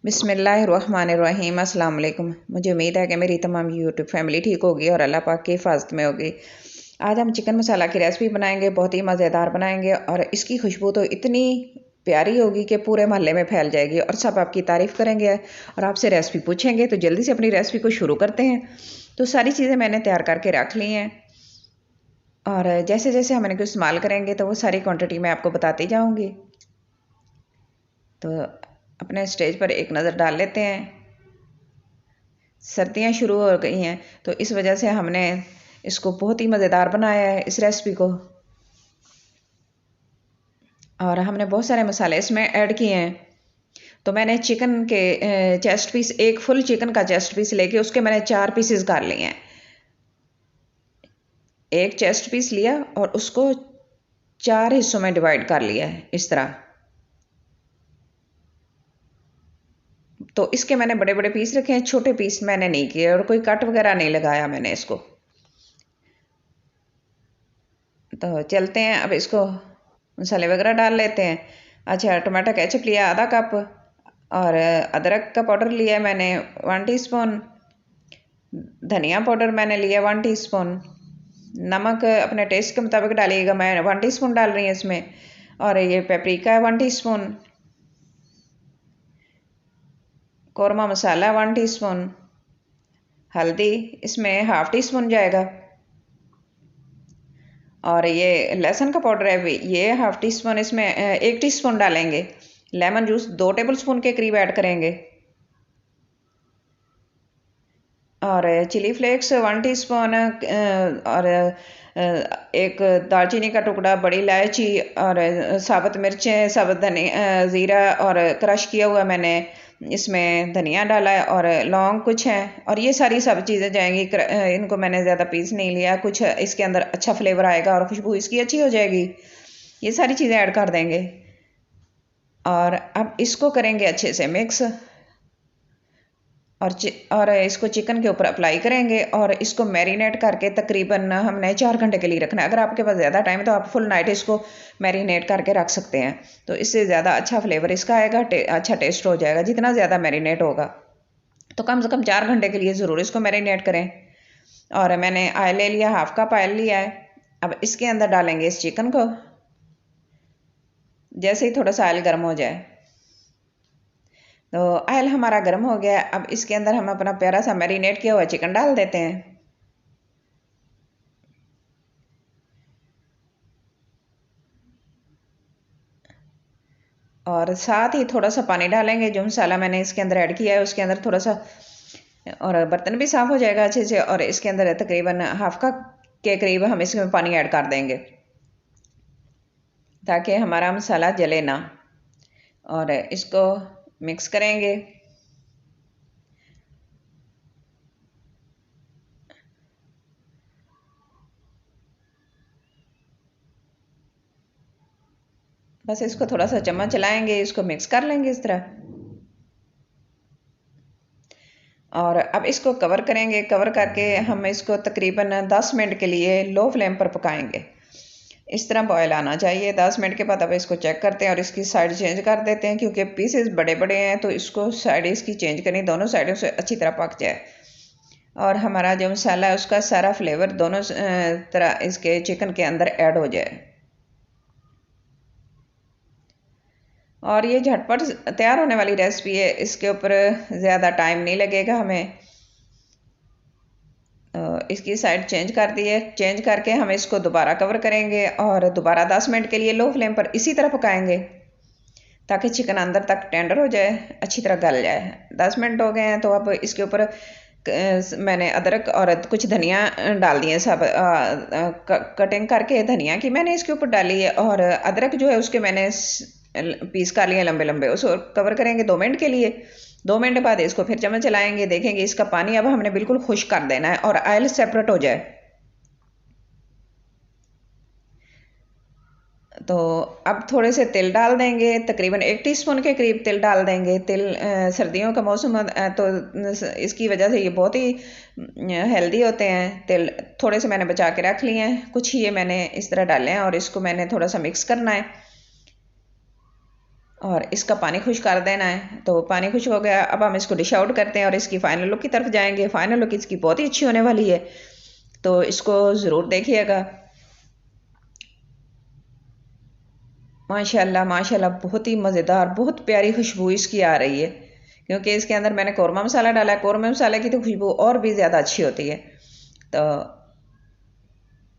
बिस्मिल्लाहिर्रहमानिर्रहीम अस्सलाम वालेकुम। मुझे उम्मीद है कि मेरी तमाम यूट्यूब फैमिली ठीक होगी और अल्लाह पाक की हिफाजत में होगी। आज हम चिकन मसाला की रेसिपी बनाएंगे, बहुत ही मज़ेदार बनाएंगे और इसकी खुशबू तो इतनी प्यारी होगी कि पूरे मोहल्ले में फैल जाएगी और सब आपकी तारीफ़ करेंगे और आपसे रेसिपी पूछेंगे। तो जल्दी से अपनी रेसिपी को शुरू करते हैं। तो सारी चीज़ें मैंने तैयार करके रख ली हैं और जैसे जैसे हम इनको इस्तेमाल करेंगे तो वो सारी क्वान्टिटी मैं आपको बताती जाऊँगी। तो अपने स्टेज पर एक नज़र डाल लेते हैं। सर्दियाँ शुरू हो गई हैं तो इस वजह से हमने इसको बहुत ही मज़ेदार बनाया है इस रेसिपी को, और हमने बहुत सारे मसाले इसमें ऐड किए हैं। तो मैंने चिकन के चेस्ट पीस, एक फुल चिकन का चेस्ट पीस लेके उसके मैंने 4 पीसेस कर लिए हैं। एक चेस्ट पीस लिया और उसको 4 हिस्सों में डिवाइड कर लिया है इस तरह। तो इसके मैंने बड़े बड़े पीस रखे हैं, छोटे पीस मैंने नहीं किए और कोई कट वगैरह नहीं लगाया मैंने इसको। तो चलते हैं, अब इसको मसाले वगैरह डाल लेते हैं। अच्छा, टमाटो केचप लिया आधा कप और अदरक का पाउडर लिया है मैंने 1 टीस्पून। धनिया पाउडर मैंने लिया 1 टीस्पून। नमक अपने टेस्ट के मुताबिक डालिएगा, मैं 1 टीस्पून डाल रही हूँ इसमें। और ये पेपरिका है 1 टीस्पून। कौरमा मसाला 1 टीस्पून। हल्दी इसमें 1/2 टीस्पून जाएगा। और ये लहसुन का पाउडर है, ये 1/2 टीस्पून, इसमें 1 टीस्पून डालेंगे। लेमन जूस 2 टेबलस्पून के करीब ऐड करेंगे। और चिली फ्लेक्स 1 टीस्पून और एक दालचीनी का टुकड़ा, बड़ी इलायची और साबुत मिर्चें, साबुत धनिया, ज़ीरा और क्रश किया हुआ मैंने इसमें धनिया डाला है और लौंग कुछ हैं। और ये सारी सब चीज़ें जाएंगी। इनको मैंने ज़्यादा पीस नहीं लिया, कुछ इसके अंदर अच्छा फ्लेवर आएगा और खुशबू इसकी अच्छी हो जाएगी। ये सारी चीज़ें ऐड कर देंगे और अब इसको करेंगे अच्छे से मिक्स और इसको चिकन के ऊपर अप्लाई करेंगे और इसको मैरिनेट करके तकरीबन हमने 4 घंटे के लिए रखना है। अगर आपके पास ज़्यादा टाइम है तो आप फुल नाइट इसको मैरिनेट करके रख सकते हैं, तो इससे ज़्यादा अच्छा फ्लेवर इसका आएगा, अच्छा टेस्ट हो जाएगा जितना ज़्यादा मैरिनेट होगा। तो कम से कम 4 घंटे के लिए ज़रूर इसको मैरिनेट करें। और मैंने ऑयल ले लिया, 1/2 कप ऑयल लिया है। अब इसके अंदर डालेंगे इस चिकन को। जैसे ही थोड़ा सा ऑयल गर्म हो जाए, तो ऑयल हमारा गर्म हो गया। अब इसके अंदर हम अपना प्यारा सा मैरिनेट किया हुआ चिकन डाल देते हैं और साथ ही थोड़ा सा पानी डालेंगे। जो मसाला मैंने इसके अंदर ऐड किया है उसके अंदर थोड़ा सा, और बर्तन भी साफ़ हो जाएगा अच्छे से। और इसके अंदर तकरीबन 1/2 कप के करीब हम इसमें पानी ऐड कर देंगे ताकि हमारा मसाला जले ना। और इसको मिक्स करेंगे। बस इसको थोड़ा सा चम्मच चलाएंगे, इसको मिक्स कर लेंगे इस तरह। और अब इसको कवर करेंगे। कवर करके हम इसको तकरीबन 10 मिनट के लिए लो फ्लेम पर पकाएंगे। इस तरह बॉयल आना चाहिए। 10 मिनट के बाद अब इसको चेक करते हैं और इसकी साइड चेंज कर देते हैं, क्योंकि पीसेस बड़े बड़े हैं तो इसको साइड इसकी चेंज करनी, दोनों साइडों से अच्छी तरह पक जाए और हमारा जो मसाला है उसका सारा फ्लेवर दोनों तरह इसके चिकन के अंदर ऐड हो जाए। और ये झटपट तैयार होने वाली रेसिपी है, इसके ऊपर ज़्यादा टाइम नहीं लगेगा हमें। इसकी साइड चेंज कर दी है। चेंज करके हम इसको दोबारा कवर करेंगे और दोबारा 10 मिनट के लिए लो फ्लेम पर इसी तरह पकाएंगे ताकि चिकन अंदर तक टेंडर हो जाए, अच्छी तरह गल जाए। 10 मिनट हो गए हैं तो अब इसके ऊपर मैंने अदरक और कुछ धनिया डाल दिए, सब कटिंग करके धनिया की मैंने इसके ऊपर डाली है। और अदरक जो है उसके मैंने पीस कर लिए लंबे लंबे, उसको कवर करेंगे 2 मिनट के लिए। 2 मिनट बाद इसको फिर चम्मच चलाएंगे, देखेंगे इसका पानी अब हमने बिल्कुल खुश्क कर देना है और ऑयल सेपरेट हो जाए। तो अब थोड़े से तिल डाल देंगे, तकरीबन 1 टीस्पून के करीब तिल डाल देंगे। तिल सर्दियों का मौसम तो इसकी वजह से ये बहुत ही हेल्दी होते हैं। तिल थोड़े से मैंने बचा के रख लिए हैं, कुछ ही ये मैंने इस तरह डाले हैं और इसको मैंने थोड़ा सा मिक्स करना है। और इसका पानी खुश कर देना है। तो पानी खुश हो गया, अब हम इसको डिश आउट करते हैं और इसकी फाइनल लुक की तरफ जाएंगे। फाइनल लुक इसकी बहुत ही अच्छी होने वाली है, तो इसको ज़रूर देखिएगा। माशाल्लाह माशाल्लाह, बहुत ही मज़ेदार, बहुत प्यारी खुशबू इसकी आ रही है, क्योंकि इसके अंदर मैंने कौरमा मसाला डाला है। कौरमा मसाले की तो खुशबू और भी ज़्यादा अच्छी होती है। तो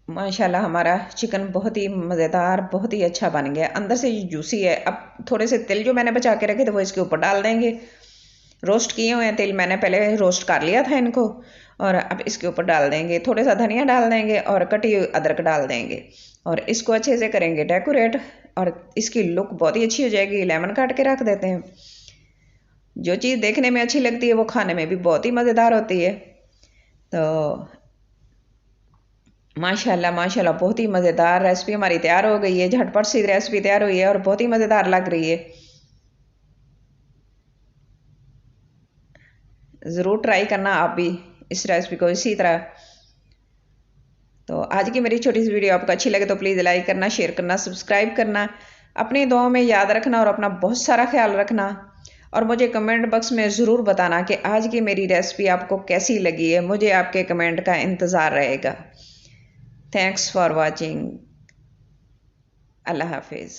माशाल्लाह हमारा चिकन बहुत ही मज़ेदार, बहुत ही अच्छा बन गया, अंदर से जूसी है। अब थोड़े से तिल जो मैंने बचा के रखे थे वो इसके ऊपर डाल देंगे। रोस्ट किए हुए हैं तिल, मैंने पहले रोस्ट कर लिया था इनको, और अब इसके ऊपर डाल देंगे। थोड़ा सा धनिया डाल देंगे और कटी हुई अदरक डाल देंगे और इसको अच्छे से करेंगे डेकोरेट, और इसकी लुक बहुत ही अच्छी हो जाएगी। लेमन काट के रख देते हैं। जो चीज़ देखने में अच्छी लगती है वो खाने में भी बहुत ही मज़ेदार होती है। तो माशाल्लाह माशाल्लाह, बहुत ही मज़ेदार रेसिपी हमारी तैयार हो गई है। झटपट सी रेसिपी तैयार हुई है और बहुत ही मज़ेदार लग रही है। ज़रूर ट्राई करना आप भी इस रेसिपी को इसी तरह। तो आज की मेरी छोटी सी वीडियो आपको अच्छी लगे तो प्लीज़ लाइक करना, शेयर करना, सब्सक्राइब करना। अपनी दुआओं में याद रखना और अपना बहुत सारा ख्याल रखना। और मुझे कमेंट बॉक्स में ज़रूर बताना कि आज की मेरी रेसिपी आपको कैसी लगी है। मुझे आपके कमेंट का इंतज़ार रहेगा। Thanks for watching. अल्लाह हाफिज़।